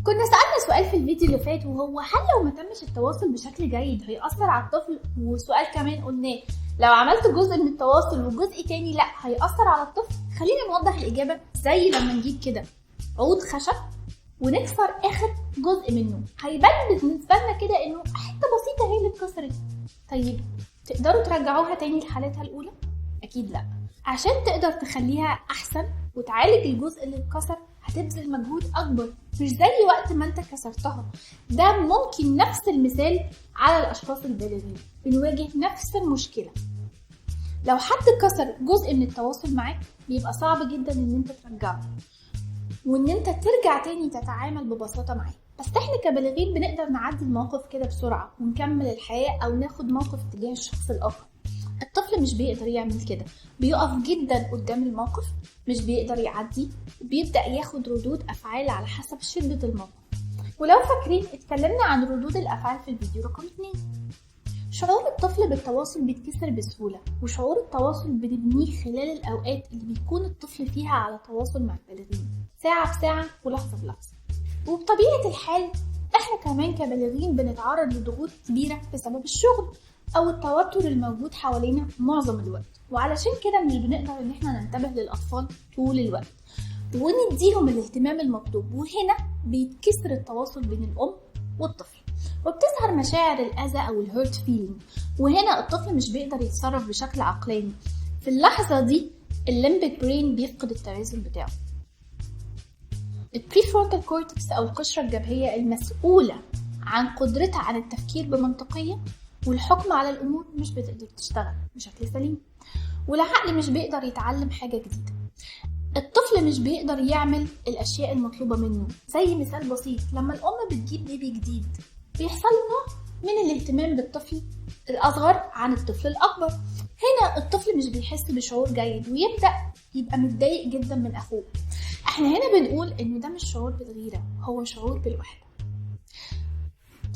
كنا سألنا سؤال في الفيديو اللي فات، وهو هل لو ما تمش التواصل بشكل جيد هيأثر على الطفل؟ وسؤال كمان قلناه لو عملت جزء من التواصل وجزء تاني لا هيأثر على الطفل. خلينا نوضح الإجابة زي لما نجيب كده عود خشب ونكسر آخر جزء منه، هيبان بالنسبة لنا كده إنه حتة بسيطة هي اللي اتكسرت. طيب تقدروا ترجعوها تاني لحالتها الأولى؟ أكيد لا. عشان تقدر تخليها أحسن وتعالج الجزء اللي اتكسر هتبذل مجهود أكبر، مش زي وقت ما انت كسرتها. ده ممكن نفس المثال على الأشخاص البالغين، بنواجه نفس المشكلة. لو حد كسر جزء من التواصل معاك بيبقى صعب جدا ان انت ترجعه وان انت ترجع تاني تتعامل ببساطة معاه. بس احنا كبالغين بنقدر نعدي الموقف كده بسرعة ونكمل الحياة او ناخد موقف تجاه الشخص الآخر. الطفل مش بيقدر يعمل كده، بيقف جدا قدام الموقف، مش بيقدر يعدي، وبيبدأ ياخد ردود أفعال على حسب شدة الموقف. ولو فاكرين اتكلمنا عن ردود الأفعال في الفيديو رقم 2. شعور الطفل بالتواصل بيتكسر بسهولة، وشعور التواصل بنبنيه خلال الأوقات اللي بيكون الطفل فيها على تواصل مع البالغين، ساعة بساعة ولحظة بلحظة. وبطبيعة الحال احنا كمان كبالغين بنتعرض لضغوط كبيرة بسبب الشغل أو التوتر الموجود حوالينا معظم الوقت، وعلشان كده مش بنقدر إن احنا ننتبه للأطفال طول الوقت ونديهم الاهتمام المطلوب. وهنا بيتكسر التواصل بين الأم والطفل وبتظهر مشاعر الأذى أو الهيرت فيلينج، وهنا الطفل مش بيقدر يتصرف بشكل عقلاني. في اللحظة دي الليمبيك برين بيفقد التوازن بتاعه. البريفرونتال كورتكس أو القشرة الجبهية المسؤولة عن قدرتها على التفكير بمنطقية والحكم على الأمور مش بتقدر تشتغل بشكل سليم، والعقل مش بيقدر يتعلم حاجة جديدة. الطفل مش بيقدر يعمل الأشياء المطلوبة منه. زي مثال بسيط، لما الأم بتجيب بيبي جديد بيحصل نوع من الاهتمام بالطفل الأصغر عن الطفل الأكبر. هنا الطفل مش بيحس بشعور جيد ويبدأ يبقى متضايق جدا من أخوه. احنا هنا بنقول إنه ده مش شعور بالغيرة، هو شعور بالوحدة.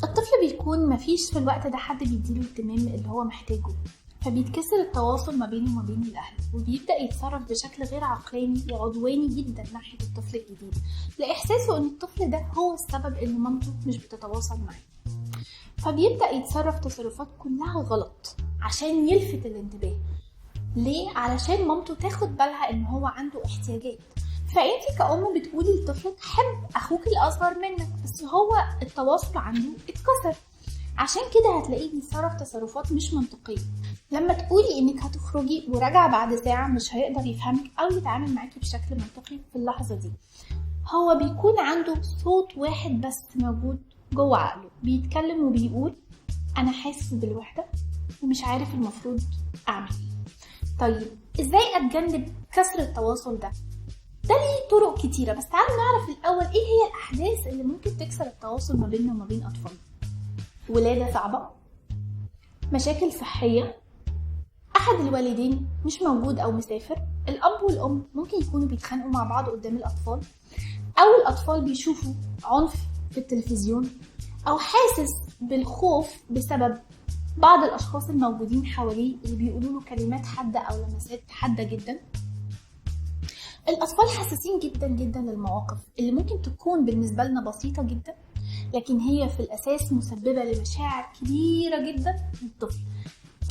الطفل بيكون مفيش في الوقت ده حد بيديله الاهتمام اللي هو محتاجه، فبيتكسر التواصل ما بينه وما بين الأهل، وبيبدأ يتصرف بشكل غير عقلاني وعدواني جدا ناحية الطفل الجديد، لإحساسه إن الطفل ده هو السبب إن مامته مش بتتواصل معاه. فبيبدأ يتصرف تصرفات كلها غلط عشان يلفت الانتباه. ليه؟ علشان مامته تاخد بالها إن هو عنده احتياجات. فأنتي كأم بتقولي لطفلك حب أخوك الأصغر منك، بس هو التواصل عنده اتكسر، عشان كده هتلاقيه بيتصرف تصرفات مش منطقية. لما تقولي انك هتخرجي وراجعة بعد ساعة مش هيقدر يفهمك او يتعامل معاكي بشكل منطقي في اللحظة دي. هو بيكون عنده صوت واحد بس موجود جوه عقله بيتكلم وبيقول انا حاسس بالوحدة ومش عارف المفروض اعمل ايه. طيب ازاي اتجنب كسر التواصل ده؟ ده ليه طرق كتيرة، بس تعالوا نعرف الاول ايه هي الاحداث اللي ممكن تكسر التواصل ما بيننا وما بين اطفالنا. ولادة صعبة، مشاكل صحية، أحد الوالدين مش موجود أو مسافر، الأب والأم ممكن يكونوا بيتخانقوا مع بعض قدام الأطفال، أو الأطفال بيشوفوا عنف في التلفزيون، أو حاسس بالخوف بسبب بعض الأشخاص الموجودين حواليه اللي بيقولوا له كلمات حادة أو لمسات حادة جدا. الأطفال حساسين جدا جدا للمواقف اللي ممكن تكون بالنسبة لنا بسيطة جدا، لكن هي في الأساس مسببة لمشاعر كبيرة جدا للطفل.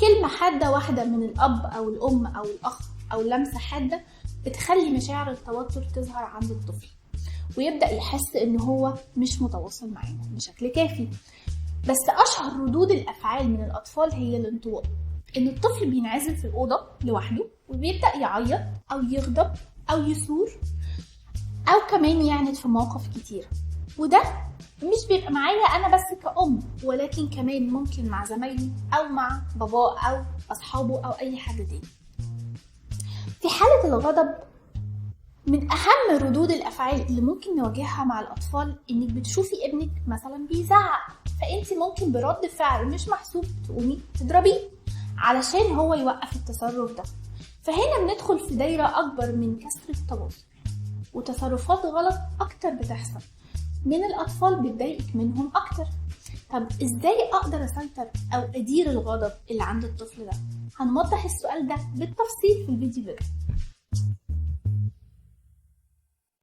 كلمة حادة واحدة من الأب أو الأم أو الأخ أو لمسة حادة بتخلي مشاعر التوتر تظهر عند الطفل، ويبدأ يحس إن هو مش متواصل معانا بشكل كافي. بس أشهر ردود الأفعال من الأطفال هي الانطواء، إن الطفل بينعزل في الأوضة لوحده وبيبدأ يعيط أو يغضب أو يثور أو كمان يعند في مواقف كتير. وده مش بيبقى معايا أنا بس كأم، ولكن كمان ممكن مع زمايلي أو مع باباه أو أصحابه أو أي حد تاني. في حالة الغضب من أهم ردود الأفعال اللي ممكن نواجهها مع الأطفال إنك بتشوفي ابنك مثلا بيزعق، فأنت ممكن برد فعل مش محسوب تقومي تضربيه علشان هو يوقف التصرف ده. فهنا بندخل في دايرة أكبر من كسر التواصل، وتصرفات غلط أكتر بتحصل من الأطفال بتضايقك منهم أكتر. طب إزاي أقدر أسيطر أو أدير الغضب اللي عند الطفل ده؟ هنوضح السؤال ده بالتفصيل في الفيديو ده.